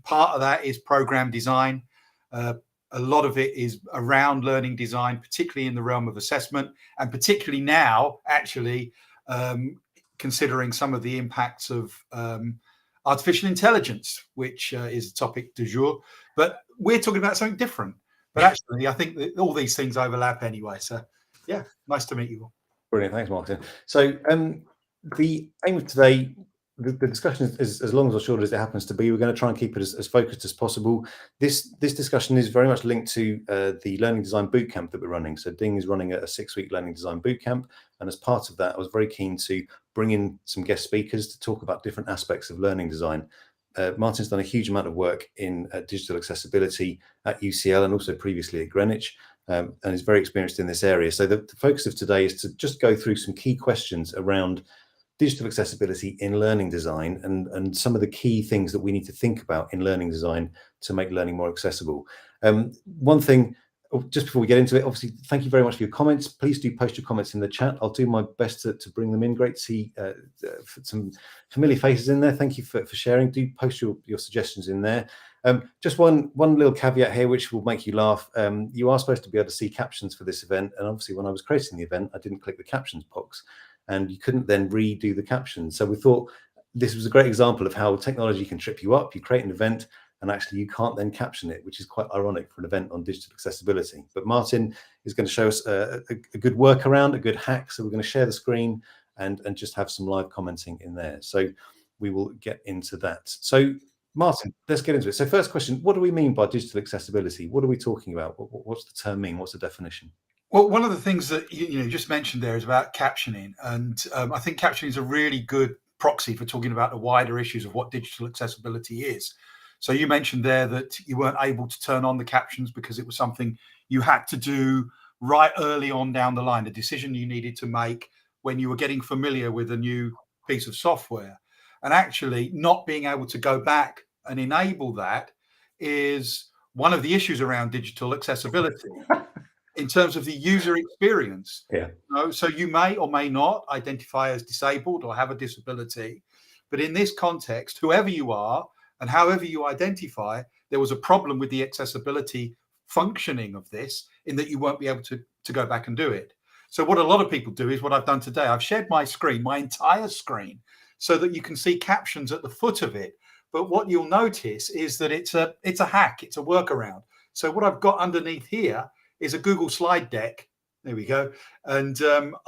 Part of that is program design. A lot of it is around learning design, particularly in the realm of assessment, and particularly now, actually, considering some of the impacts of artificial intelligence, which is a topic du jour. But we're talking about something different. But actually, I think that all these things overlap anyway. So, yeah, nice to meet you all. Brilliant. Thanks, Martin. So the aim of today, the discussion is as long as or short as it happens to be. We're going to try and keep it as focused as possible. This discussion is very much linked to the Learning Design Bootcamp that we're running. So Ding is running a 6-week Learning Design Bootcamp. And as part of that, I was very keen to bring in some guest speakers to talk about different aspects of learning design. Martin's done a huge amount of work in digital accessibility at UCL and also previously at Greenwich, and is very experienced in this area. So the focus of today is to just go through some key questions around digital accessibility in learning design and some of the key things that we need to think about in learning design to make learning more accessible. One thing, just before we get into it, obviously, thank you very much for your comments. Please do post your comments in the chat. I'll do my best to bring them in. Great to see some familiar faces in there. Thank you for sharing. Do post your suggestions in there. Just one little caveat here, which will make you laugh. You are supposed to be able to see captions for this event. And obviously, when I was creating the event, I didn't click the captions box, and you couldn't then redo the captions. So we thought this was a great example of how technology can trip you up. You create an event, and actually you can't then caption it, which is quite ironic for an event on digital accessibility. But Martin is going to show us a good workaround, a good hack. So we're going to share the screen and just have some live commenting in there. So we will get into that. So Martin, let's get into it. So first question, what do we mean by digital accessibility? What are we talking about? What's the term mean? What's the definition? Well, one of the things that you just mentioned there is about captioning. And I think captioning is a really good proxy for talking about the wider issues of what digital accessibility is. So you mentioned there that you weren't able to turn on the captions because it was something you had to do right early on down the line, a decision you needed to make when you were getting familiar with a new piece of software. And actually not being able to go back and enable that is one of the issues around digital accessibility in terms of the user experience. Yeah. So you may or may not identify as disabled or have a disability, but in this context, whoever you are, and however you identify, there was a problem with the accessibility functioning of this in that you won't be able to go back and do it. So what a lot of people do is what I've done today. I've shared my screen, my entire screen, so that you can see captions at the foot of it. But what you'll notice is that it's a hack, it's a workaround. So what I've got underneath here is a Google slide deck. There we go. And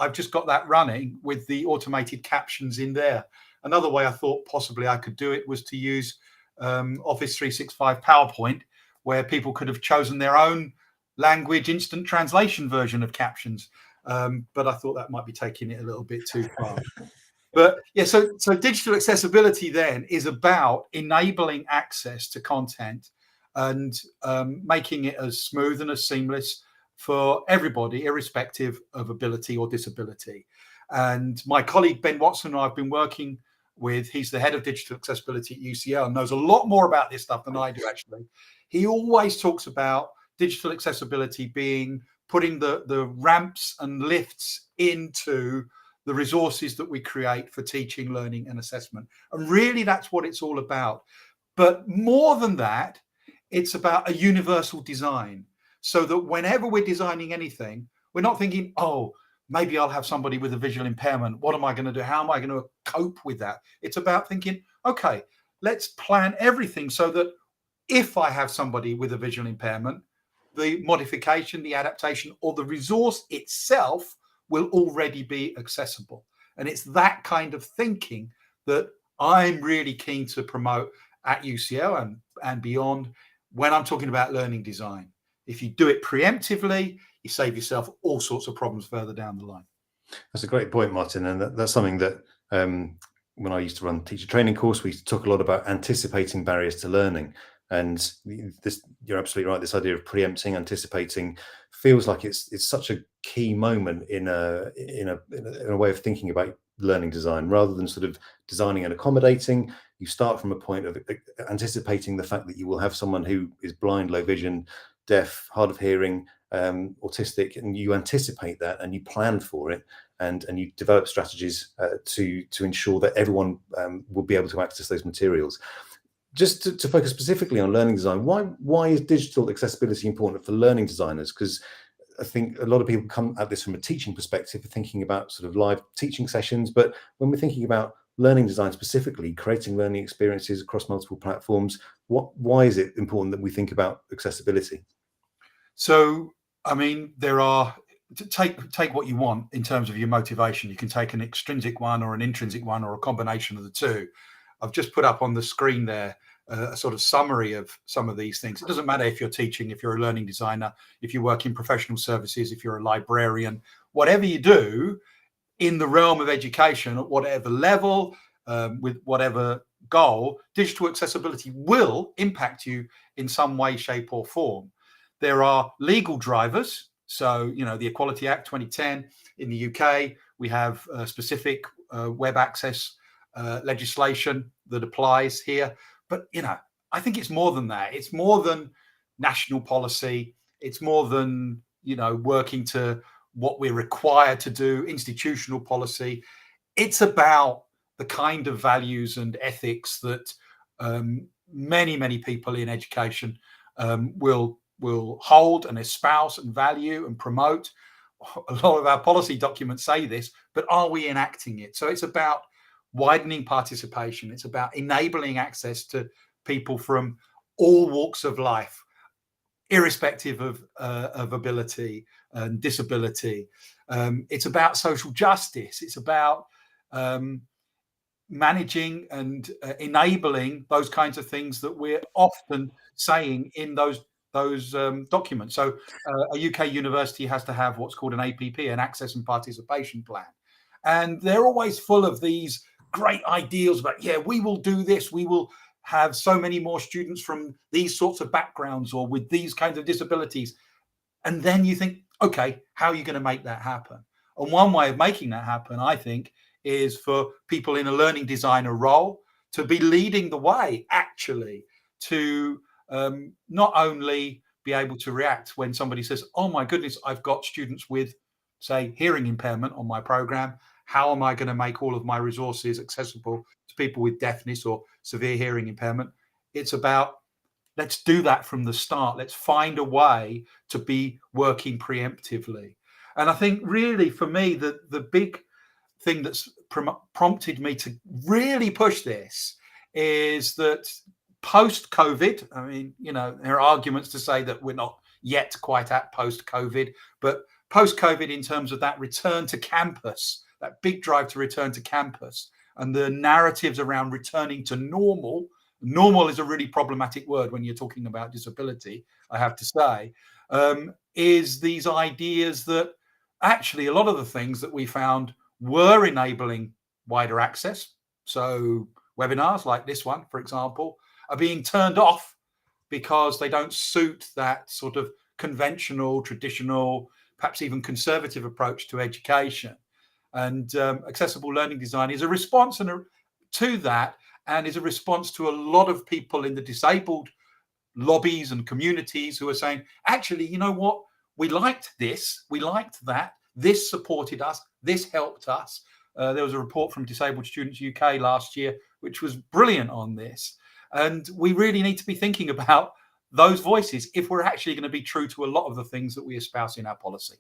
I've just got that running with the automated captions in there. Another way I thought possibly I could do it was to use Office 365 PowerPoint, where people could have chosen their own language instant translation version of captions. But I thought that might be taking it a little bit too far. But yeah, so digital accessibility then is about enabling access to content and making it as smooth and as seamless for everybody, irrespective of ability or disability. And my colleague Ben Watson, who I've been working with, he's the head of digital accessibility at UCL and knows a lot more about this stuff than I do, actually. He always talks about digital accessibility being putting the ramps and lifts into the resources that we create for teaching, learning, and assessment. And really, that's what it's all about. But more than that, it's about a universal design, so that whenever we're designing anything, we're not thinking, oh, maybe I'll have somebody with a visual impairment. What am I going to do? How am I going to cope with that? It's about thinking, okay, let's plan everything so that if I have somebody with a visual impairment, the modification, the adaptation, or the resource itself will already be accessible. And it's that kind of thinking that I'm really keen to promote at UCL and beyond when I'm talking about learning design. If you do it preemptively, you save yourself all sorts of problems further down the line. That's a great point, Martin. And that's something that when I used to run the teacher training course, we talk a lot about anticipating barriers to learning. And this, you're absolutely right. This idea of preempting, anticipating, feels like it's such a key moment in a way of thinking about learning design, rather than sort of designing and accommodating. You start from a point of anticipating the fact that you will have someone who is blind, low vision, deaf, hard of hearing, autistic, and you anticipate that and you plan for it, and you develop strategies to ensure that everyone will be able to access those materials. Just to focus specifically on learning design, why is digital accessibility important for learning designers? Because I think a lot of people come at this from a teaching perspective, thinking about sort of live teaching sessions. But when we're thinking about learning design specifically, creating learning experiences across multiple platforms, why is it important that we think about accessibility? So, I mean, there are take what you want in terms of your motivation. You can take an extrinsic one or an intrinsic one or a combination of the two. I've just put up on the screen there a sort of summary of some of these things. It doesn't matter if you're teaching, if you're a learning designer, if you work in professional services, if you're a librarian, whatever you do in the realm of education at whatever level, with whatever goal, digital accessibility will impact you in some way, shape, or form. There are legal drivers. So, the Equality Act 2010 in the UK, we have specific web access legislation that applies here. But, I think it's more than that. It's more than national policy. It's more than, working to what we're required to do, institutional policy. It's about the kind of values and ethics that many, many people in education will hold and espouse and value and promote. A lot of our policy documents say this, but are we enacting it? So it's about widening participation. It's about enabling access to people from all walks of life, irrespective of ability and disability. It's about social justice. It's about managing and enabling those kinds of things that we're often saying in those documents. So a UK university has to have what's called an APP, an access and participation plan. And they're always full of these great ideals about, we will do this. We will have so many more students from these sorts of backgrounds or with these kinds of disabilities. And then you think, okay, how are you going to make that happen? And one way of making that happen, I think, is for people in a learning designer role to be leading the way, actually, to not only be able to react when somebody says, oh my goodness, I've got students with, say, hearing impairment on my program. How am I going to make all of my resources accessible to people with deafness or severe hearing impairment? It's about, let's do that from the start. Let's find a way to be working preemptively. And I think really for me, the big thing that's prompted me to really push this is that post-COVID, I mean, there are arguments to say that we're not yet quite at post-COVID, but post-COVID in terms of that return to campus, that big drive to return to campus, and the narratives around returning to normal. Normal is a really problematic word when you're talking about disability, I have to say, is these ideas that actually a lot of the things that we found were enabling wider access. So webinars like this one, for example, are being turned off because they don't suit that sort of conventional, traditional, perhaps even conservative approach to education. And accessible learning design is a response to that, and is a response to a lot of people in the disabled lobbies and communities who are saying, actually, you know what? We liked this, we liked that, this supported us, this helped us. There was a report from Disabled Students UK last year, which was brilliant on this. And we really need to be thinking about those voices if we're actually going to be true to a lot of the things that we espouse in our policy.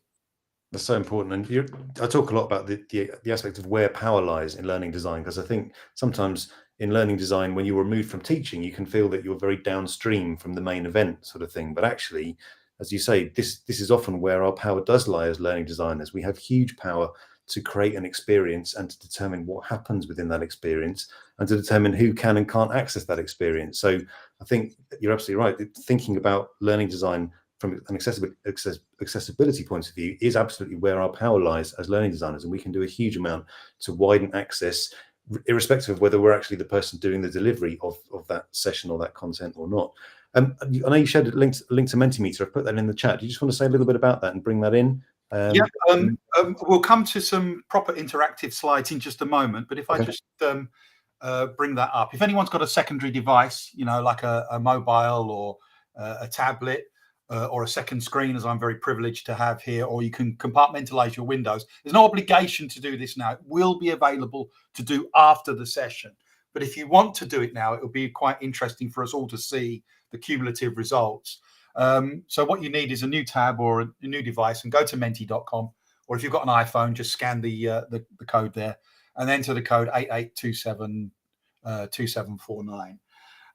That's so important. And I talk a lot about the aspect of where power lies in learning design, because I think sometimes in learning design, when you're removed from teaching, you can feel that you're very downstream from the main event sort of thing. But actually, as you say, this is often where our power does lie as learning designers. We have huge power to create an experience and to determine what happens within that experience and to determine who can and can't access that experience. So I think you're absolutely right. Thinking about learning design from an accessibility point of view is absolutely where our power lies as learning designers, and we can do a huge amount to widen access, irrespective of whether we're actually the person doing the delivery of that session or that content or not. I know you shared a link to Mentimeter. I've put that in the chat. Do you just want to say a little bit about that and bring that in? We'll come to some proper interactive slides in just a moment, but if I just bring that up. If anyone's got a secondary device, like a mobile or a tablet, or a second screen, as I'm very privileged to have here, or you can compartmentalize your windows. There's no obligation to do this now. It will be available to do after the session. But if you want to do it now, it will be quite interesting for us all to see the cumulative results. So what you need is a new tab or a new device, and go to menti.com, or if you've got an iPhone, just scan the code there and enter the code 88272749.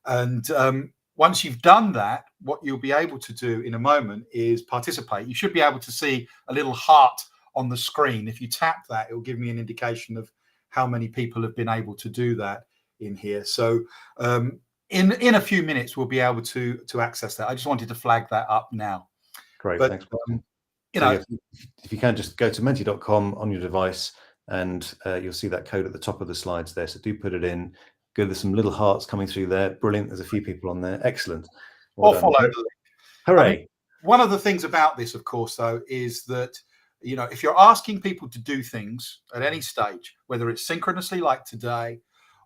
And once you've done that, what you'll be able to do in a moment is participate. You should be able to see a little heart on the screen. If you tap that, it will give me an indication of how many people have been able to do that in here. So in a few minutes, we'll be able to access that. I just wanted to flag that up now. Great, But, thanks, Martin. you So know, yeah, if you can, just go to menti.com on your device, and you'll see that code at the top of the slides there. So do put it in. Good, there's some little hearts coming through there. Brilliant. There's a few people on there. Excellent. Well or done. follow the link. Hooray. I mean, one of the things about this, of course, though, is that, you know, if you're asking people to do things at any stage, whether it's synchronously like today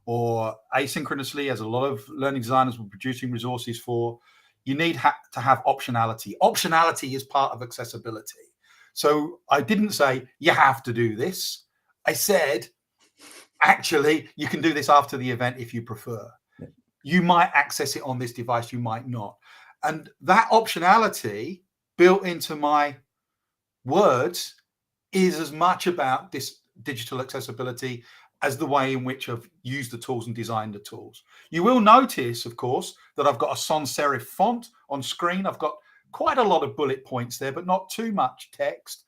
or asynchronously, as a lot of learning designers were producing resources for, you need to have optionality. Optionality is part of accessibility. So I didn't say you have to do this. I said, actually, you can do this after the event if you prefer. Yeah. You might access it on this device, you might not. And that optionality built into my words is as much about this digital accessibility as the way in which I've used the tools and designed the tools. You will notice, of course, that I've got a sans serif font on screen. I've got quite a lot of bullet points there, but not too much text.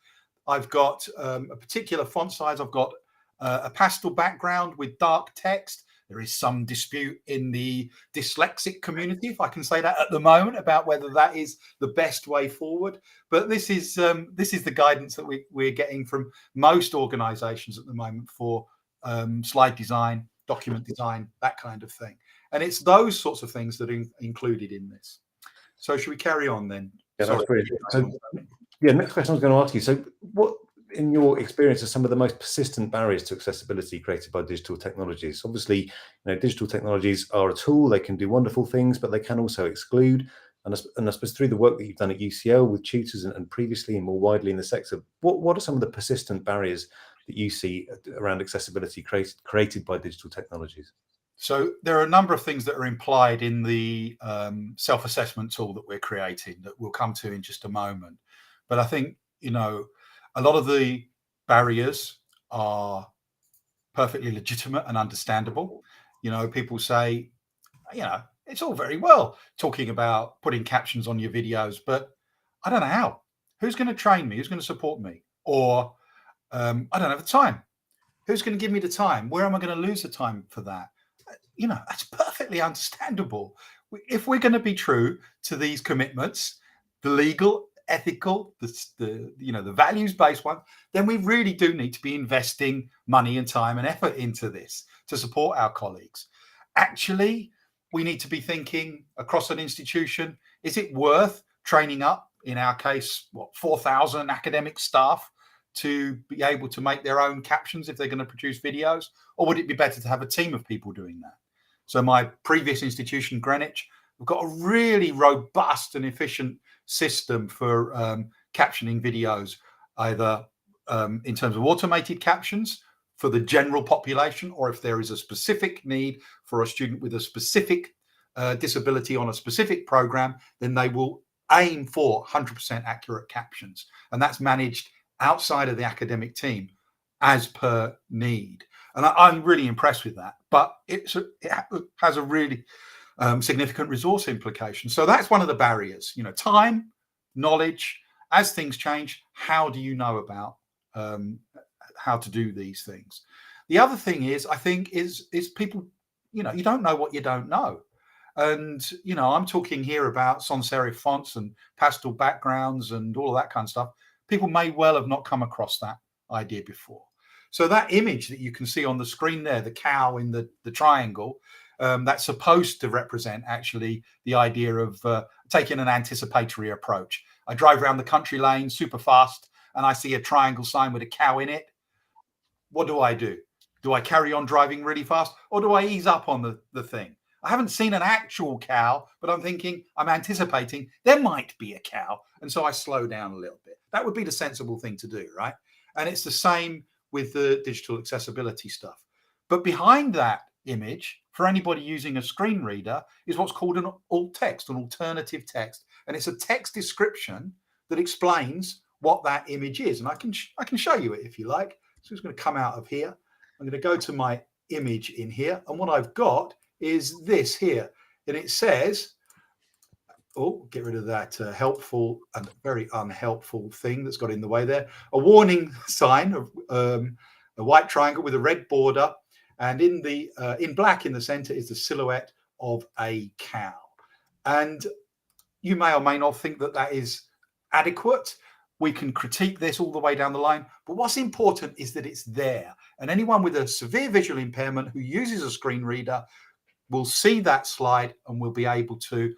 I've got a particular font size. I've got a pastel background with dark text. There is some dispute in the dyslexic community, if I can say that at the moment, about whether that is the best way forward. But this is the guidance that we're getting from most organizations at the moment for slide design, document design, that kind of thing. And it's those sorts of things that are included in this. So should we carry on then? Yeah, that's brilliant. So, yeah, next question I was going to ask you. So what, in your experience, are some of the most persistent barriers to accessibility created by digital technologies? Obviously, you know, digital technologies are a tool. They can do wonderful things, but they can also exclude. And I suppose through the work that you've done at UCL with tutors and previously and more widely in the sector, what are some of the persistent barriers that you see around accessibility created by digital technologies? So there are a number of things that are implied in the self-assessment tool that we're creating that we'll come to in just a moment. But I think, you know, a lot of the barriers are perfectly legitimate and understandable. You know, people say, you know, it's all very well talking about putting captions on your videos, but I don't know how. Who's going to train me? Who's going to support me? Or I don't have the time. Who's going to give me the time? Where am I going to lose the time for that? You know, that's perfectly understandable. If we're going to be true to these commitments, the legal, ethical, the you know, the values-based one, then we really do need to be investing money and time and effort into this to support our colleagues. Actually, we need to be thinking across an institution, is it worth training up, in our case, 4,000 academic staff to be able to make their own captions if they're going to produce videos? Or would it be better to have a team of people doing that? So my previous institution, Greenwich, we've got a really robust and efficient system for captioning videos, either in terms of automated captions for the general population, or if there is a specific need for a student with a specific disability on a specific program, then they will aim for 100% accurate captions. And that's managed outside of the academic team as per need. And I'm really impressed with that. But it has a really significant resource implication. So that's one of the barriers, you know, time, knowledge. As things change, how do you know about how to do these things? The other thing is, I think, is people, you know, you don't know what you don't know. And, you know, I'm talking here about sans serif fonts and pastel backgrounds and all of that kind of stuff. People may well have not come across that idea before. So that image that you can see on the screen there, the cow in the triangle, that's supposed to represent actually the idea of taking an anticipatory approach. I drive around the country lane super fast and I see a triangle sign with a cow in it. What do? Do I carry on driving really fast, or do I ease up on the thing? I haven't seen an actual cow, but I'm thinking, I'm anticipating there might be a cow. And so I slow down a little bit. That would be the sensible thing to do, right? And it's the same with the digital accessibility stuff. But behind that image for anybody using a screen reader is what's called an alt text, an alternative text. And it's a text description that explains what that image is. And I can show you it if you like. So it's going to come out of here. I'm going to go to my image in here. And what I've got is this here. And it says, oh, get rid of that helpful and very unhelpful thing that's got in the way there. A warning sign of a white triangle with a red border. And in black in the center is the silhouette of a cow. And you may or may not think that that is adequate. We can critique this all the way down the line. But what's important is that it's there. And anyone with a severe visual impairment who uses a screen reader will see that slide and will be able to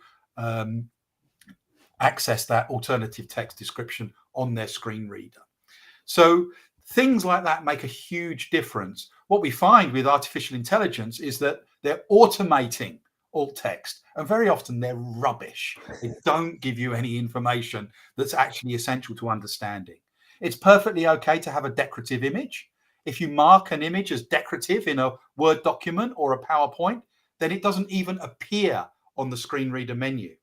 access that alternative text description on their screen reader. So things like that make a huge difference. What we find with artificial intelligence is that they're automating alt text, and very often they're rubbish. They don't give you any information that's actually essential to understanding. It's perfectly okay to have a decorative image. If you mark an image as decorative in a Word document or a PowerPoint, then it doesn't even appear on the screen reader menu.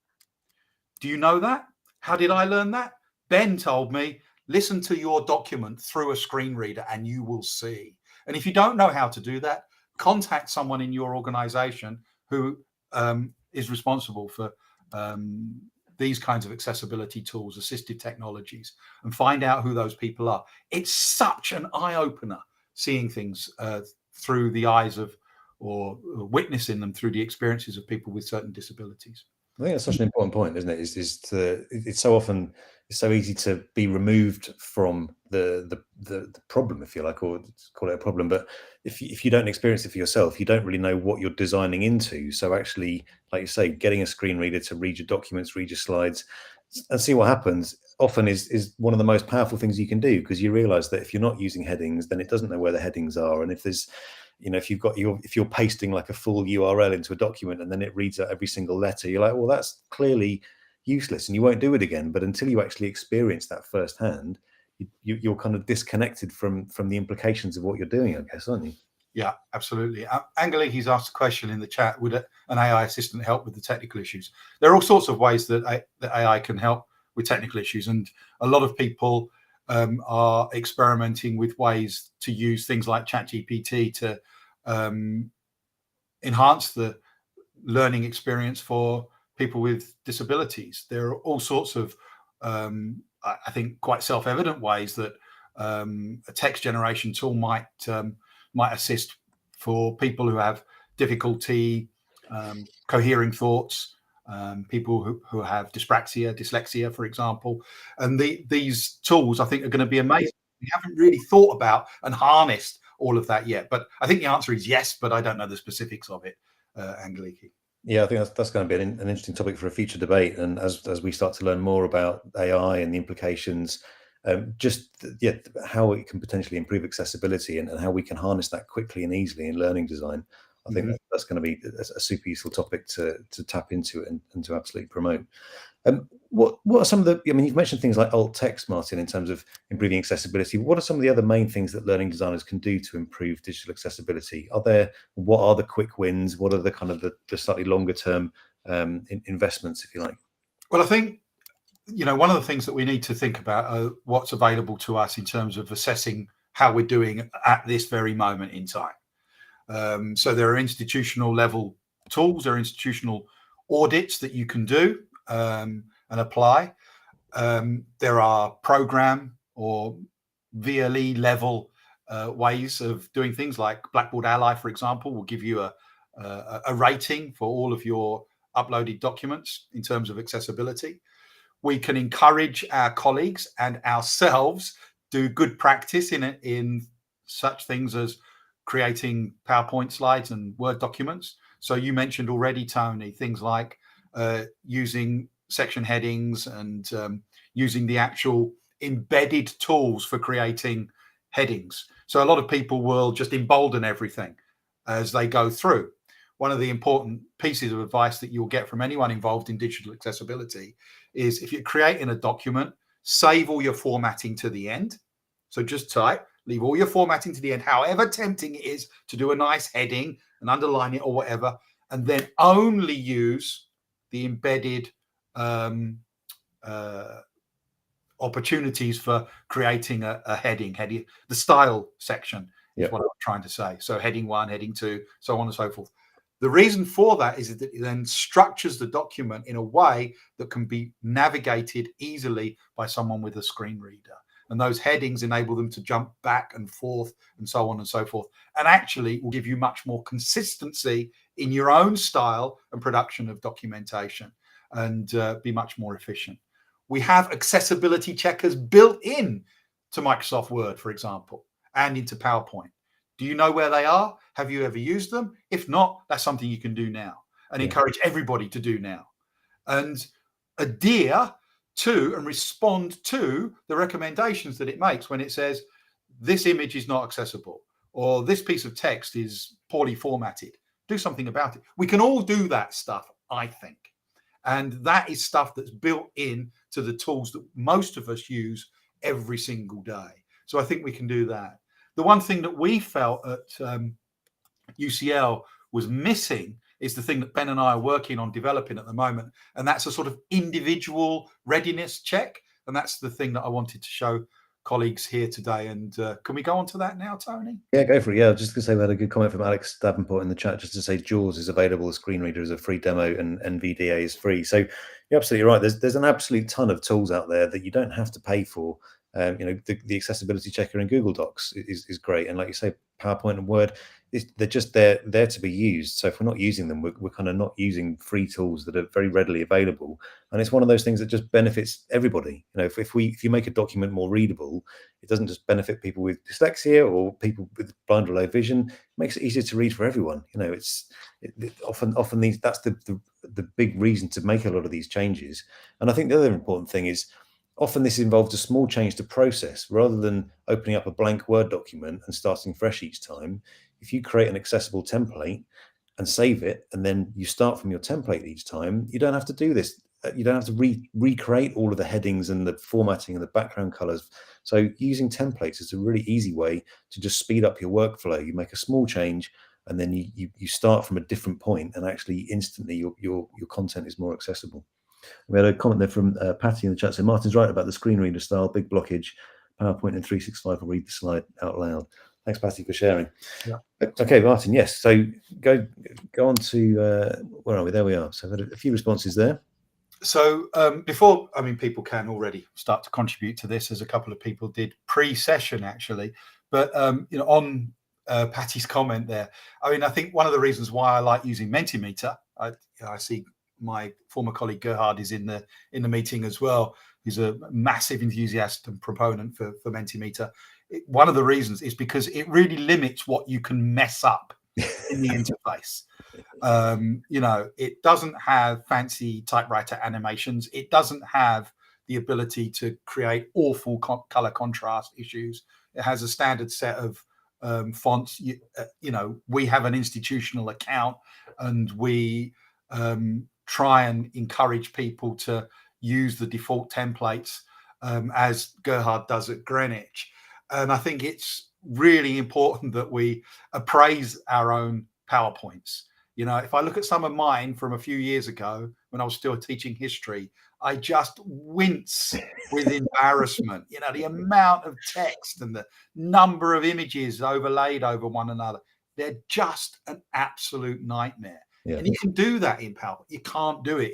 Do you know that? How did I learn that? Ben told me, listen to your document through a screen reader and you will see. And if you don't know how to do that, contact someone in your organization who is responsible for these kinds of accessibility tools, assistive technologies, and find out who those people are. It's such an eye-opener seeing things through the eyes of, or witnessing them through the experiences of people with certain disabilities. I think that's such an important point, isn't it? It's so often, it's so easy to be removed from the problem, if you like, or call it a problem. But if you don't experience it for yourself, you don't really know what you're designing into. So actually, like you say, getting a screen reader to read your documents, read your slides, and see what happens often is one of the most powerful things you can do, because you realize that if you're not using headings, then it doesn't know where the headings are. And if there's, if you're pasting like a full URL into a document and then it reads out every single letter, you're like, well, that's clearly useless and you won't do it again. But until you actually experience that firsthand, you're kind of disconnected from the implications of what you're doing, I guess, aren't you? Yeah, absolutely. Angelique, he's asked a question in the chat: would an AI assistant help with the technical issues? There are all sorts of ways that AI can help with technical issues, and a lot of people are experimenting with ways to use things like ChatGPT to enhance the learning experience for people with disabilities. There are all sorts of, I think, quite self-evident ways that a text generation tool might assist for people who have difficulty cohering thoughts, people who have dyspraxia, dyslexia, for example. And these tools, I think, are going to be amazing. We haven't really thought about and harnessed all of that yet. But I think the answer is yes, but I don't know the specifics of it, Angelique. Yeah, I think that's going to be an interesting topic for a future debate. And as we start to learn more about AI and the implications, how it can potentially improve accessibility and how we can harness that quickly and easily in learning design, I think that's going to be a super useful topic to tap into and to absolutely promote. What are some of the, I mean, you've mentioned things like alt text, Martin, in terms of improving accessibility. What are some of the other main things that learning designers can do to improve digital accessibility? What are the quick wins? What are the kind of the slightly longer term investments, if you like? Well, I think, one of the things that we need to think about are what's available to us in terms of assessing how we're doing at this very moment in time. So there are institutional level tools, there are institutional audits that you can do and apply. There are program or VLE level ways of doing things, like Blackboard Ally, for example, will give you a rating for all of your uploaded documents in terms of accessibility. We can encourage our colleagues and ourselves do good practice in such things as creating PowerPoint slides and Word documents. So you mentioned already, Tony, things like using section headings and using the actual embedded tools for creating headings. So a lot of people will just embolden everything as they go through. One of the important pieces of advice that you'll get from anyone involved in digital accessibility is, if you're creating a document, save all your formatting to the end. So just type, leave all your formatting to the end, however tempting it is to do a nice heading and underline it or whatever, and then only use the embedded opportunities for creating a heading, the style section is what I'm trying to say. So heading 1, heading 2, so on and so forth. The reason for that is that it then structures the document in a way that can be navigated easily by someone with a screen reader. And those headings enable them to jump back and forth and so on and so forth. And actually will give you much more consistency in your own style and production of documentation, and be much more efficient. We have accessibility checkers built in to Microsoft Word, for example, and into PowerPoint. Do you know where they are? Have you ever used them? If not, that's something you can do now, and encourage everybody to do now. And adhere to and respond to the recommendations that it makes when it says this image is not accessible or this piece of text is poorly formatted. Do something about it. We can all do that stuff, I think. And that is stuff that's built in to the tools that most of us use every single day. So I think we can do that. The one thing that we felt at UCL was missing is the thing that Ben and I are working on developing at the moment. And that's a sort of individual readiness check. And that's the thing that I wanted to show colleagues here today. And can we go on to that now, Tony? Yeah, go for it. Yeah, I was just going to say we had a good comment from Alex Davenport in the chat just to say JAWS is available as screen reader as a free demo and NVDA is free. So you're absolutely right. There's an absolute ton of tools out there that you don't have to pay for. The accessibility checker in Google Docs is great. And like you say, PowerPoint and Word, they're just there to be used. So if we're not using them, we're kind of not using free tools that are very readily available. And it's one of those things that just benefits everybody. If you make a document more readable, it doesn't just benefit people with dyslexia or people with blind or low vision. It makes it easier to read for everyone. Often that's the big reason to make a lot of these changes. And I think the other important thing is often this involves a small change to process rather than opening up a blank Word document and starting fresh each time. If you create an accessible template and save it, and then you start from your template each time, you don't have to do this. You don't have to recreate all of the headings and the formatting and the background colors. So using templates is a really easy way to just speed up your workflow. You make a small change and then you start from a different point, and actually instantly your content is more accessible. We had a comment there from Patty in the chat saying Martin's right about the screen reader style, big blockage. PowerPoint and 365 will read the slide out loud. Thanks, Patty, for sharing. Yeah. Okay, Martin, yes. So go on to, where are we? There we are. So I've had a few responses there. So people can already start to contribute to this, as a couple of people did pre-session actually. But on Patty's comment there, I think one of the reasons why I like using Mentimeter, I see my former colleague Gerhard is in the meeting as well. He's a massive enthusiast and proponent for Mentimeter. One of the reasons is because it really limits what you can mess up in the interface. It doesn't have fancy typewriter animations. It doesn't have the ability to create awful color contrast issues. It has a standard set of fonts. We have an institutional account, and we try and encourage people to use the default templates, as Gerhard does at Greenwich. And I think it's really important that we appraise our own PowerPoints. If I look at some of mine from a few years ago when I was still teaching history, I just wince with embarrassment. The amount of text and the number of images overlaid over one another. They're just an absolute nightmare. Yeah. And you can do that in PowerPoint. You can't do it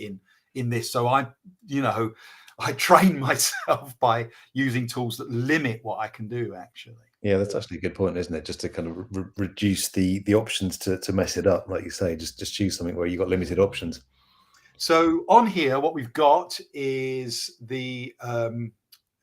in this. So I train myself by using tools that limit what I can do, actually. Yeah, that's actually a good point, isn't it? Just to kind of reduce the options to mess it up, like you say. Just choose something where you've got limited options. So on here, what we've got is the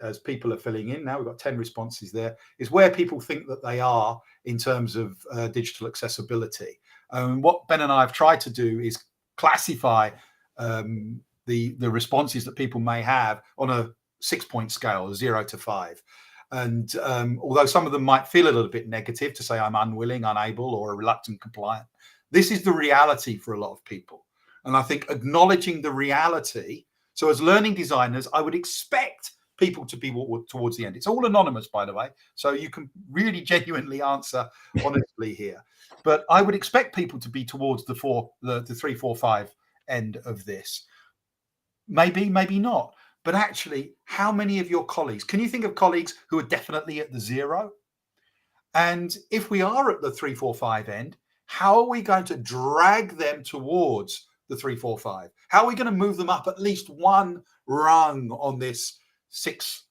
as people are filling in now, we've got 10 responses there, is where people think that they are in terms of digital accessibility. What Ben and I have tried to do is classify the responses that people may have on a 6-point scale, 0 to 5. And although some of them might feel a little bit negative to say I'm unwilling, unable, or a reluctant compliant, this is the reality for a lot of people. And I think acknowledging the reality. So as learning designers, I would expect people to be towards the end. It's all anonymous, by the way, so you can really genuinely answer honestly here. But I would expect people to be towards the 3, 4, 5 end of this. Maybe, maybe not. But actually, how many of your colleagues, can you think of colleagues who are definitely at the 0? And if we are at the 3, 4, 5 end, how are we going to drag them towards the 3, 4, 5? How are we going to move them up at least one rung on this 6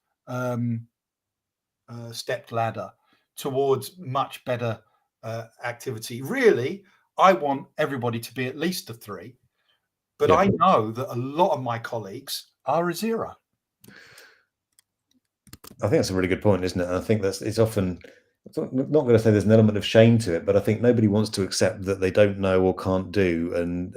stepped ladder towards much better activity? Really, I want everybody to be at least a 3, but I know that a lot of my colleagues are a 0. I think that's a really good point, isn't it? And I think it's often, I'm not going to say there's an element of shame to it, but I think nobody wants to accept that they don't know or can't do, and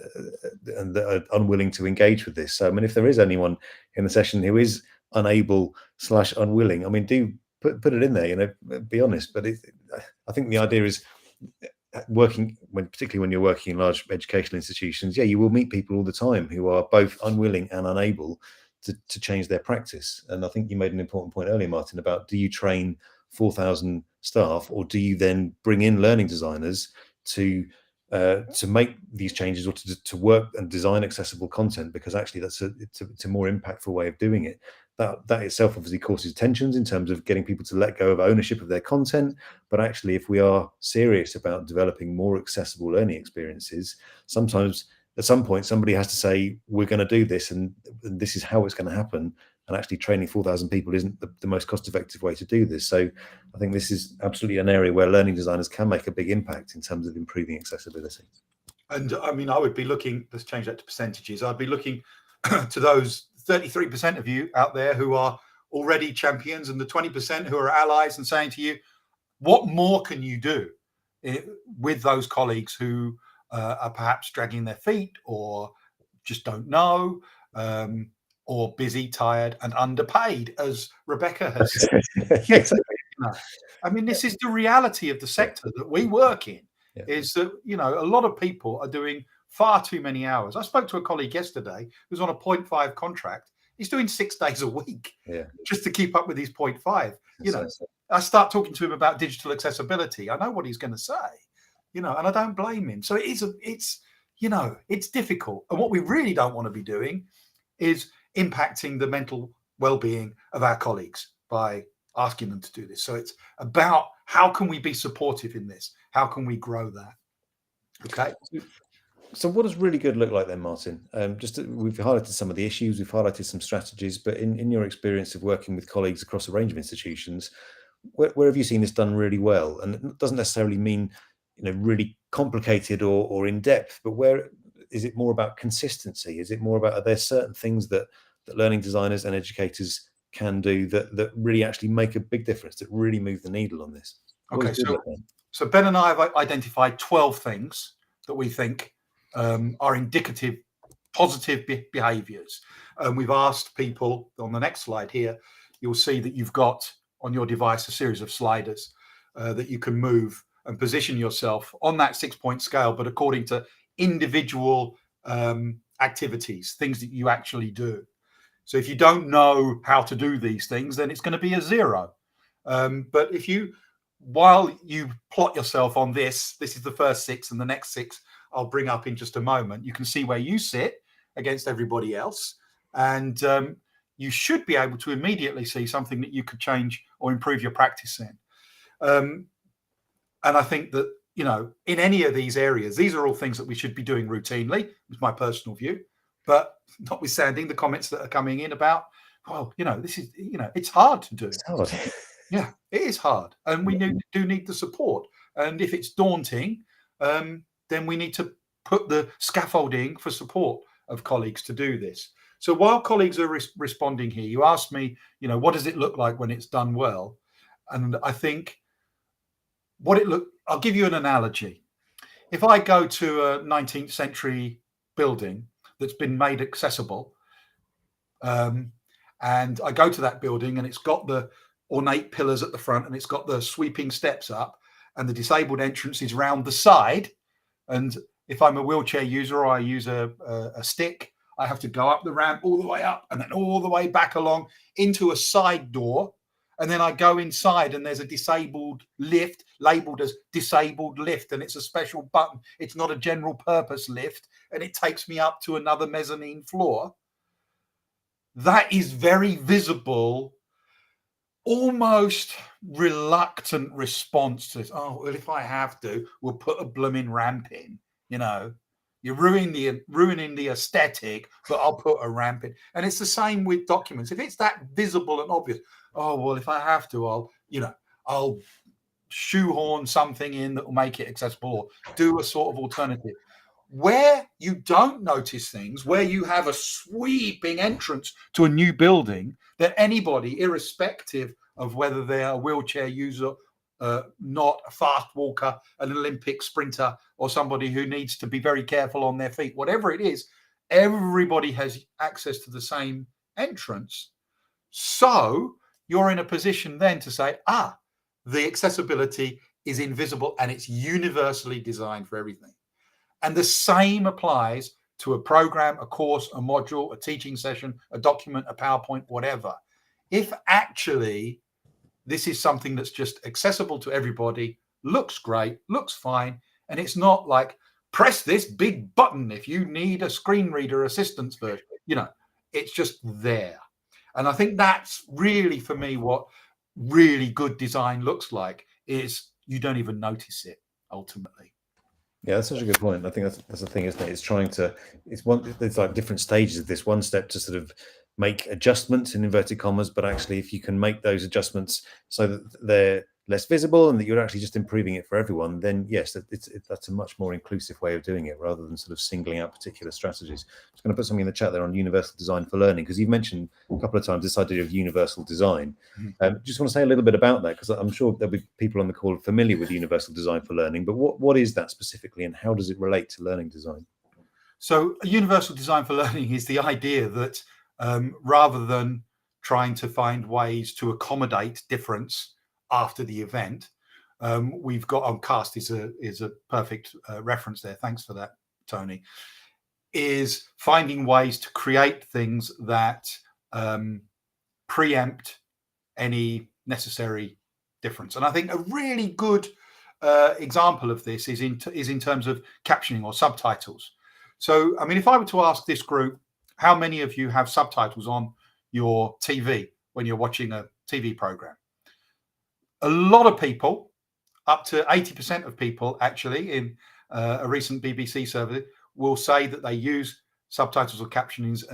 are unwilling to engage with this. So, I mean, if there is anyone in the session who is unable / unwilling, I mean, do put it in there, you know, be honest. But I think the idea is working, particularly when you're working in large educational institutions, you will meet people all the time who are both unwilling and unable to change their practice. And I think you made an important point earlier, Martin, about, do you train 4,000 staff, or do you then bring in learning designers to make these changes, or to work and design accessible content? Because actually it's a more impactful way of doing it. That itself obviously causes tensions in terms of getting people to let go of ownership of their content. But actually, if we are serious about developing more accessible learning experiences, sometimes at some point somebody has to say, we're going to do this, and this is how it's going to happen. And actually training 4,000 people isn't the most cost-effective way to do this. So I think this is absolutely an area where learning designers can make a big impact in terms of improving accessibility. And I mean, I would be looking, let's change that to percentages. I'd be looking to those 33% of you out there who are already champions, and the 20% who are allies, and saying to you, what more can you do with those colleagues who are perhaps dragging their feet, or just don't know, or busy, tired, and underpaid, as Rebecca has said. Exactly. I mean, this is the reality of the sector that we work in, is that, you know, a lot of people are doing far too many hours. I spoke to a colleague yesterday who's on a 0.5 contract. He's doing 6 days a week just to keep up with his 0.5. You know, I start talking to him about digital accessibility. I know what he's going to say, you know, and I don't blame him. So it's you know, it's difficult. And what we really don't want to be doing is impacting the mental well-being of our colleagues by asking them to do this. So it's about, how can we be supportive in this? How can we grow that? Okay. So what does really good look like then, Martin? We've highlighted some of the issues, we've highlighted some strategies, but in your experience of working with colleagues across a range of institutions, where have you seen this done really well? And it doesn't necessarily mean, you know, really complicated or in depth, but where is it more about consistency? Is it more about, are there certain things that learning designers and educators can do that really actually make a big difference, that really move the needle on this? Okay, so Ben and I have identified 12 things that we think are indicative, positive behaviors. And we've asked people, on the next slide here, you'll see that you've got on your device a series of sliders that you can move and position yourself on that 6-point scale, but according to individual activities, things that you actually do. So if you don't know how to do these things, then it's going to be a 0. But if you, while you plot yourself on this is the first 6, and the next 6 I'll bring up in just a moment, you can see where you sit against everybody else. And you should be able to immediately see something that you could change or improve your practice in. And I think that, you know, in any of these areas, these are all things that we should be doing routinely, is my personal view. But notwithstanding the comments that are coming in about, well, you know, this is, you know, it's hard to do. It's hard. Yeah, it is hard. And we do need the support. And if it's daunting, then we need to put the scaffolding for support of colleagues to do this. So while colleagues are responding here, you asked me, you know, what does it look like when it's done well? And I think I'll give you an analogy. If I go to a 19th century building that's been made accessible, and I go to that building and it's got the ornate pillars at the front and it's got the sweeping steps up and the disabled entrance is round the side, and if I'm a wheelchair user or I use a stick, I have to go up the ramp all the way up and then all the way back along into a side door. And then I go inside and there's a disabled lift labeled as disabled lift, and it's a special button. It's not a general purpose lift, and it takes me up to another mezzanine floor. That is very visible, almost reluctant response to this. Oh, well, if I have to, we'll put a blooming ramp in. You know, you're ruining the aesthetic, but I'll put a ramp in. And it's the same with documents. If it's that visible and obvious, oh, well, if I have to, I'll shoehorn something in that will make it accessible, or do a sort of alternative. Where you don't notice things, where you have a sweeping entrance to a new building that anybody, irrespective of whether they're a wheelchair user, not a fast walker, an Olympic sprinter, or somebody who needs to be very careful on their feet, whatever it is, everybody has access to the same entrance. So you're in a position then to say, the accessibility is invisible and it's universally designed for everything. And the same applies to a program, a course, a module, a teaching session, a document, a PowerPoint, whatever. If actually this is something that's just accessible to everybody, looks great, looks fine, and it's not like, press this big button if you need a screen reader assistance version. It's just there. And I think that's really, for me, what really good design looks like, is you don't even notice it ultimately. Yeah, that's such a good point. I think that's the thing, isn't it? There's like different stages of this. One step to sort of make adjustments in inverted commas, but actually if you can make those adjustments so that they're less visible and that you're actually just improving it for everyone, then yes, that's a much more inclusive way of doing it, rather than sort of singling out particular strategies. I'm just going to put something in the chat there on universal design for learning, because you've mentioned a couple of times this idea of universal design. Just want to say a little bit about that, because I'm sure there'll be people on the call familiar with universal design for learning, but what is that specifically, and how does it relate to learning design? So a universal design for learning is the idea that rather than trying to find ways to accommodate difference after the event, we've got on cast is a perfect reference there. Thanks for that, Tony. Is finding ways to create things that preempt any necessary difference. And I think a really good example of this is in terms of captioning or subtitles. So, I mean, if I were to ask this group, how many of you have subtitles on your TV when you're watching a TV program? A lot of people, up to 80% of people actually, in a recent BBC survey, will say that they use subtitles or captions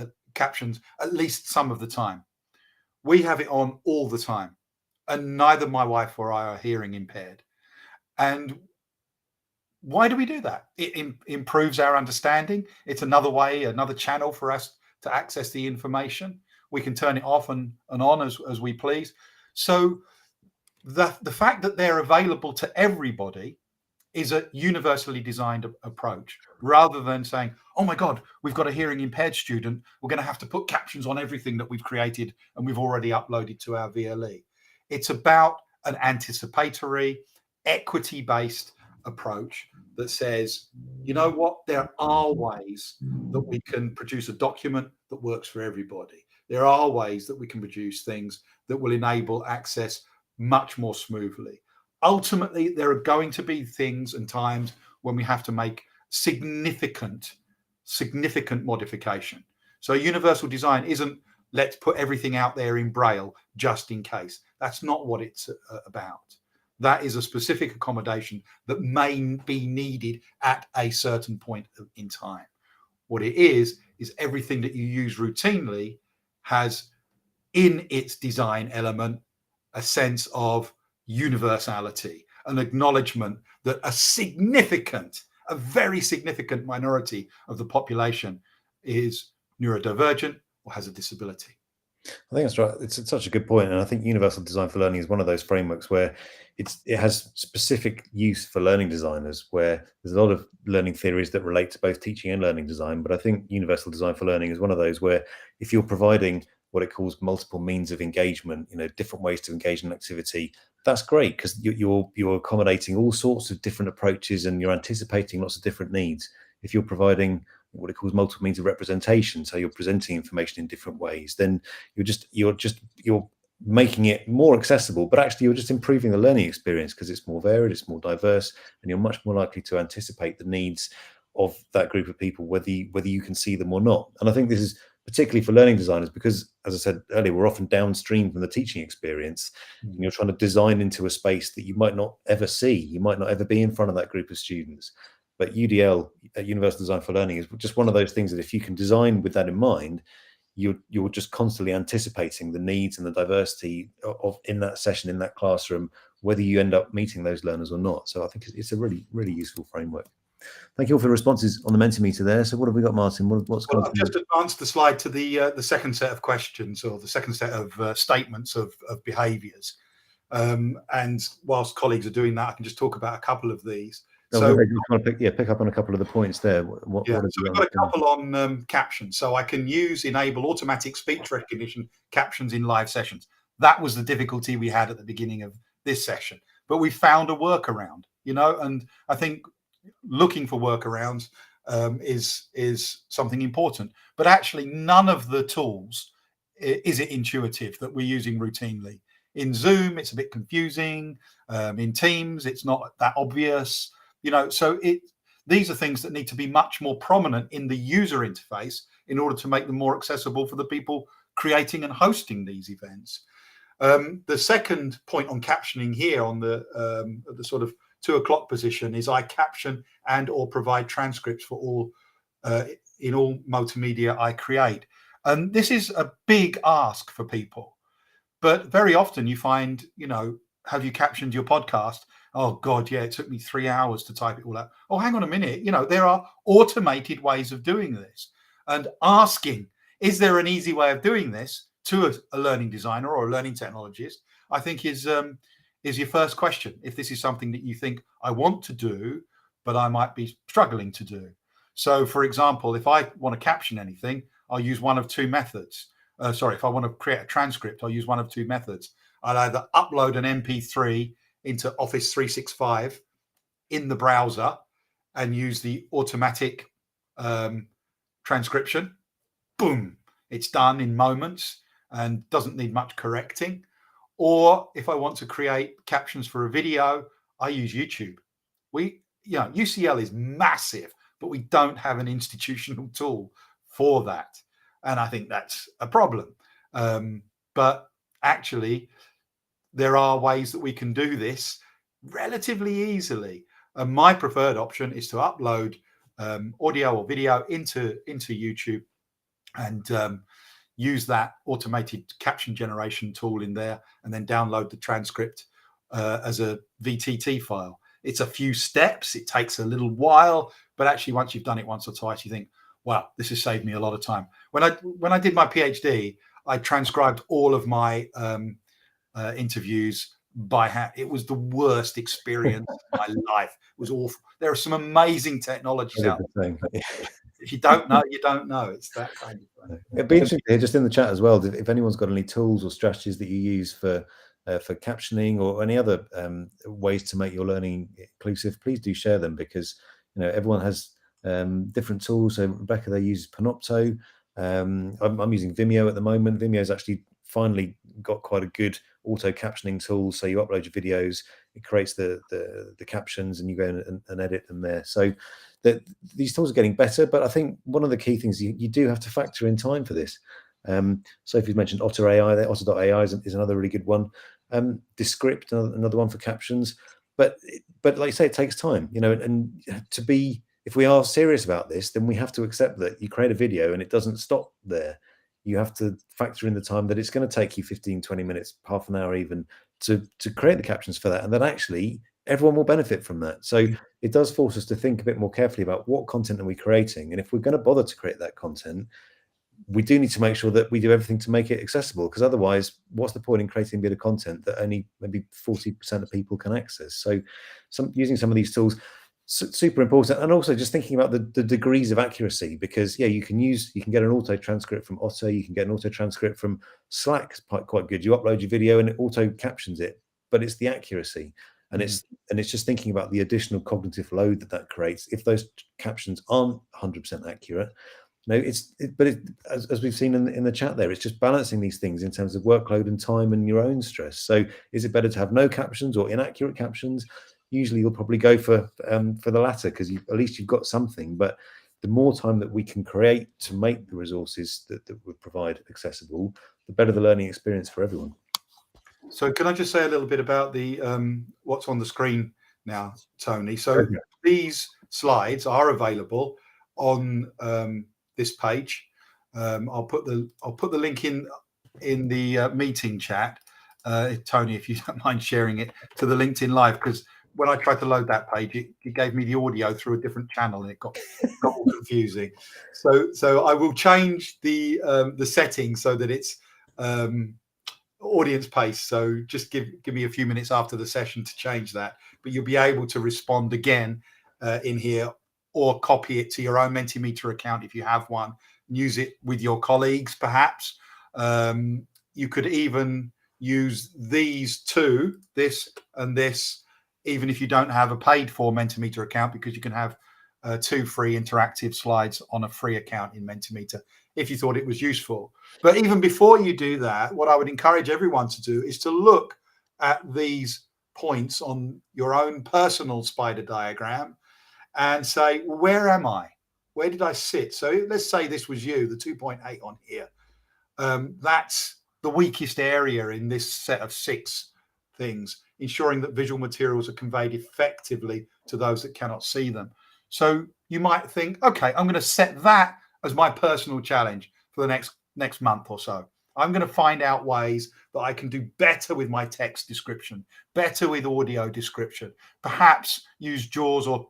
at least some of the time. We have it on all the time, and neither my wife or I are hearing impaired. And why do we do that? It improves our understanding. It's another way, another channel for us to access the information. We can turn it off and on as we please. So the fact that they're available to everybody is a universally designed approach, rather than saying, oh my God, we've got a hearing impaired student, we're going to have to put captions on everything that we've created and we've already uploaded to our VLE. It's about an anticipatory, equity-based approach that says, you know what, there are ways that we can produce a document that works for everybody. There are ways that we can produce things that will enable access much more smoothly. Ultimately, there are going to be things and times when we have to make significant modification. So universal design isn't let's put everything out there in Braille just in case. That's not what it's about. That is a specific accommodation that may be needed at a certain point in time. What it is everything that you use routinely has in its design element a sense of universality, an acknowledgement that a very significant minority of the population is neurodivergent or has a disability. I think that's right. It's such a good point, and I think universal design for learning is one of those frameworks where it has specific use for learning designers, where there's a lot of learning theories that relate to both teaching and learning design. But I think universal design for learning is one of those where if you're providing what it calls multiple means of engagement, different ways to engage in an activity, that's great, because you're accommodating all sorts of different approaches and you're anticipating lots of different needs. If you're providing what it calls multiple means of representation. So you're presenting information in different ways. Then you're making it more accessible, but actually you're just improving the learning experience because it's more varied, it's more diverse, and you're much more likely to anticipate the needs of that group of people, whether you can see them or not. And I think this is particularly for learning designers because, as I said earlier, we're often downstream from the teaching experience, and you're trying to design into a space that you might not ever see. You might not ever be in front of that group of students. But UDL, Universal Design for Learning, is just one of those things that if you can design with that in mind, you're just constantly anticipating the needs and the diversity of in that session, in that classroom, whether you end up meeting those learners or not. So I think it's a really, really useful framework. Thank you all for the responses on the Mentimeter there. So what have we got, Martin? Well, I've just advanced the slide to the second set of questions, or the second set of statements of behaviours. And whilst colleagues are doing that, I can just talk about a couple of these. So I just want to pick up on a couple of the points there. So we've got a couple on captions. So I can enable automatic speech recognition captions in live sessions. That was the difficulty we had at the beginning of this session, but we found a workaround, and I think looking for workarounds is something important. But actually, none of the tools is it intuitive that we're using routinely. In Zoom, it's a bit confusing. In Teams, it's not that obvious. So these are things that need to be much more prominent in the user interface in order to make them more accessible for the people creating and hosting these events. The second point on captioning here on the sort of 2 o'clock position is I caption and or provide transcripts for all in all multimedia I create. And this is a big ask for people, but very often you find, have you captioned your podcast? Oh God, yeah, it took me 3 hours to type it all out. Oh, hang on a minute. There are automated ways of doing this, and asking, is there an easy way of doing this, to a learning designer or a learning technologist, I think is your first question. If this is something that you think I want to do, but I might be struggling to do. So for example, if I want to caption anything, I'll use one of 2 methods. If I want to create a transcript, I'll use one of 2 methods. I'll either upload an MP3 into Office 365 in the browser and use the automatic transcription. Boom, it's done in moments and doesn't need much correcting. Or if I want to create captions for a video, I use YouTube. UCL is massive, but we don't have an institutional tool for that. And I think that's a problem. But actually, there are ways that we can do this relatively easily. And my preferred option is to upload audio or video into YouTube and use that automated caption generation tool in there, and then download the transcript as a VTT file. It's a few steps. It takes a little while, but actually once you've done it once or twice, you think, wow, this has saved me a lot of time. When I did my PhD, I transcribed all of my interviews by hand. It was the worst experience of my life. It was awful. There are some amazing technologies out there. If you don't know, you don't know. It's that kind of thing. It'd be interesting to hear just in the chat as well, if anyone's got any tools or strategies that you use for captioning or any other ways to make your learning inclusive, please do share them, because everyone has different tools. So Rebecca, they use Panopto. I'm using Vimeo at the moment. Vimeo's actually finally got quite a good auto captioning tool. So you upload your videos, it creates the captions, and you go and edit them there. So these tools are getting better, but I think one of the key things you do have to factor in time for this. Sophie's mentioned Otter AI. Otter.ai is another really good one. Descript, another one for captions. But like you say, it takes time, and if we are serious about this, then we have to accept that you create a video and it doesn't stop there. You have to factor in the time that it's going to take you 15, 20 minutes, half an hour even, to create the captions for that. And then actually everyone will benefit from that. So it does force us to think a bit more carefully about what content are we creating. And if we're going to bother to create that content, we do need to make sure that we do everything to make it accessible, because otherwise, what's the point in creating a bit of content that only maybe 40% of people can access? So using some of these tools, super important. And also just thinking about the degrees of accuracy, because you can get an auto transcript from Otter, you can get an auto transcript from Slack, quite good. You upload your video and it auto captions it, but it's the accuracy. And it's just thinking about the additional cognitive load that creates if those captions aren't 100% accurate. As we've seen in the chat there, it's just balancing these things in terms of workload and time and your own stress. So is it better to have no captions or inaccurate captions? Usually you'll probably go for the latter, because at least you've got something. But the more time that we can create to make the resources that we provide accessible, the better the learning experience for everyone. So can I just say a little bit about the what's on the screen now, Tony? So these slides are available on this page. I'll put the link in the meeting chat, Tony, if you don't mind sharing it to the LinkedIn Live, because when I tried to load that page, it gave me the audio through a different channel, and it got all confusing. So I will change the settings so that it's audience pace. So just give me a few minutes after the session to change that. But you'll be able to respond again in here, or copy it to your own Mentimeter account if you have one. Use it with your colleagues, perhaps. You could even use these two, this and this, even if you don't have a paid for Mentimeter account, because you can have 2 free interactive slides on a free account in Mentimeter if you thought it was useful. But even before you do that, what I would encourage everyone to do is to look at these points on your own personal spider diagram and say, well, where am I? Where did I sit? So let's say this was you, the 2.8 on here. That's the weakest area in this set of 6 things, ensuring that visual materials are conveyed effectively to those that cannot see them. So you might think, okay, I'm going to set that as my personal challenge for the next month or so. I'm going to find out ways that I can do better with my text description, better with audio description, perhaps use JAWS or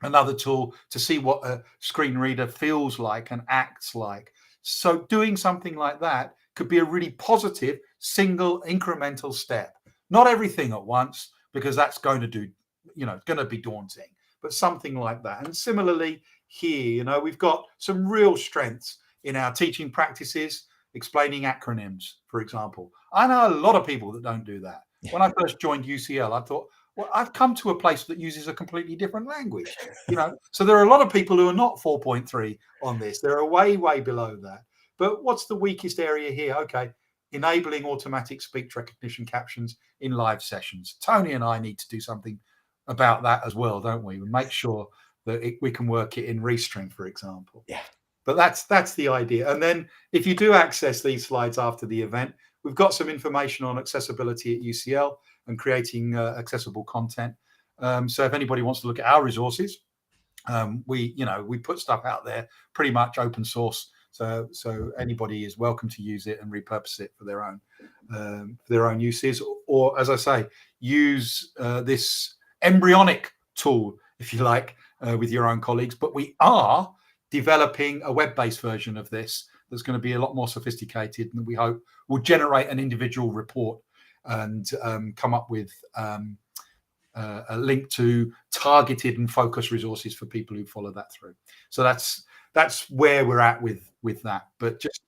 another tool to see what a screen reader feels like and acts like. So doing something like that could be a really positive single incremental step. Not everything at once, because that's going to do, going to be daunting, but something like that. And similarly here, we've got some real strengths in our teaching practices, explaining acronyms, for example. I know a lot of people that don't do that. When I first joined UCL, I thought, well, I've come to a place that uses a completely different language, So there are a lot of people who are not 4.3 on this. They're way, way below that. But what's the weakest area here? Okay, enabling automatic speech recognition captions in live sessions. Tony and I need to do something about that as well, don't we? We make sure that we can work it in Restream, for example. Yeah. But that's the idea. And then if you do access these slides after the event, we've got some information on accessibility at UCL and creating accessible content. So if anybody wants to look at our resources, we put stuff out there pretty much open source. So anybody is welcome to use it and repurpose it for their own uses, or as I say, use this embryonic tool, if you like, with your own colleagues. But we are developing a web-based version of this that's going to be a lot more sophisticated, and we hope will generate an individual report and come up with a link to targeted and focused resources for people who follow that through. So that's where we're at with that. But just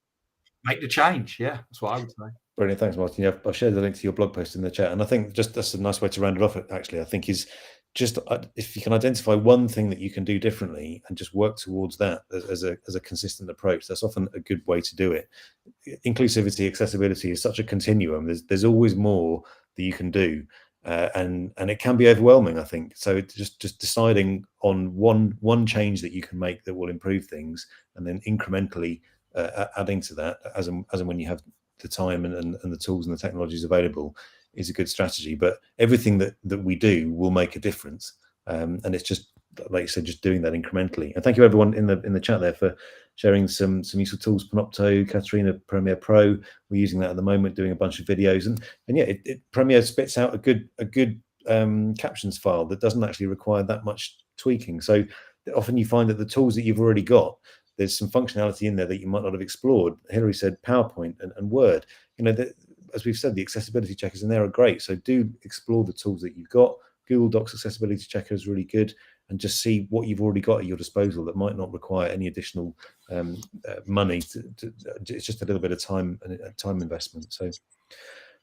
make the change. Yeah, that's what I would say. Brilliant. Thanks, Martin. Yeah, I've shared the link to your blog post in the chat. And I think just that's a nice way to round it off, actually, I think, is just if you can identify one thing that you can do differently and just work towards that as a consistent approach, that's often a good way to do it. Inclusivity, accessibility is such a continuum. There's always more that you can do. And it can be overwhelming, I think. So it's just deciding on one change that you can make that will improve things, and then incrementally adding to that as and when you have the time and the tools and the technologies available is a good strategy. But everything that we do will make a difference, and it's just, like you said, just doing that incrementally. And thank you everyone in the chat there for sharing some useful tools. Panopto, Katerina, Premiere Pro, we're using that at the moment, doing a bunch of videos, and yeah, Premiere spits out a good captions file that doesn't actually require that much tweaking. So often you find that the tools that you've already got, there's some functionality in there that you might not have explored. Hilary said PowerPoint and Word. As we've said, the accessibility checkers in there are great. So do explore the tools that you've got. Google Docs accessibility checker is really good, and just see what you've already got at your disposal that might not require any additional money. It's just a little bit of time investment. So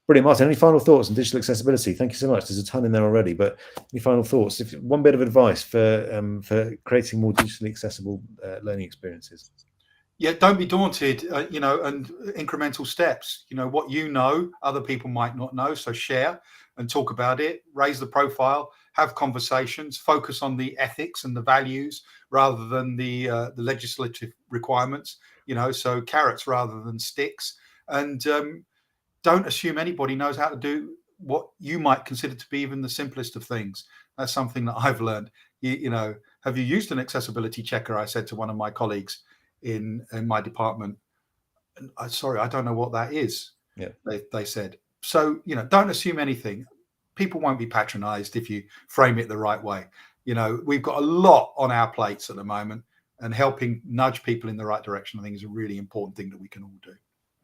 Brilliant, Martin. Any final thoughts on digital accessibility? Thank you so much. There's a ton in there already, but any final thoughts? If one bit of advice for creating more digitally accessible learning experiences. Yeah, don't be daunted, and incremental steps. What other people might not know. So share and talk about it, raise the profile, have conversations, focus on the ethics and the values rather than the legislative requirements. So carrots rather than sticks, and don't assume anybody knows how to do what you might consider to be even the simplest of things. That's something that I've learned. Have you used an accessibility checker? I said to one of my colleagues in my department. Sorry, I don't know what that is. Yeah. They said. So, don't assume anything. People won't be patronized if you frame it the right way. We've got a lot on our plates at the moment, and helping nudge people in the right direction, I think, is a really important thing that we can all do.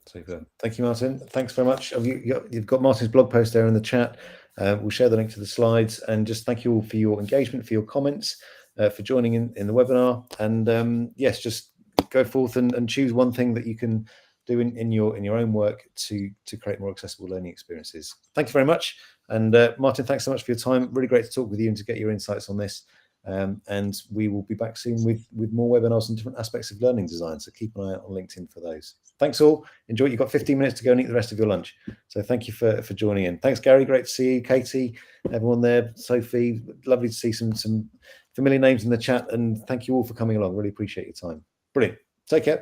Super. Thank you, Martin. Thanks very much. You've got Martin's blog post there in the chat. We'll share the link to the slides, and just thank you all for your engagement, for your comments, for joining in the webinar. And yes, just go forth and choose one thing that you can do in your own work to create more accessible learning experiences. Thank you very much. And Martin, thanks so much for your time. Really great to talk with you and to get your insights on this. And we will be back soon with more webinars on different aspects of learning design. So keep an eye out on LinkedIn for those. Thanks all. Enjoy. You've got 15 minutes to go and eat the rest of your lunch. So thank you for joining in. Thanks, Gary. Great to see you. Katie, everyone there. Sophie, lovely to see some familiar names in the chat. And thank you all for coming along. Really appreciate your time. Brilliant. Take care.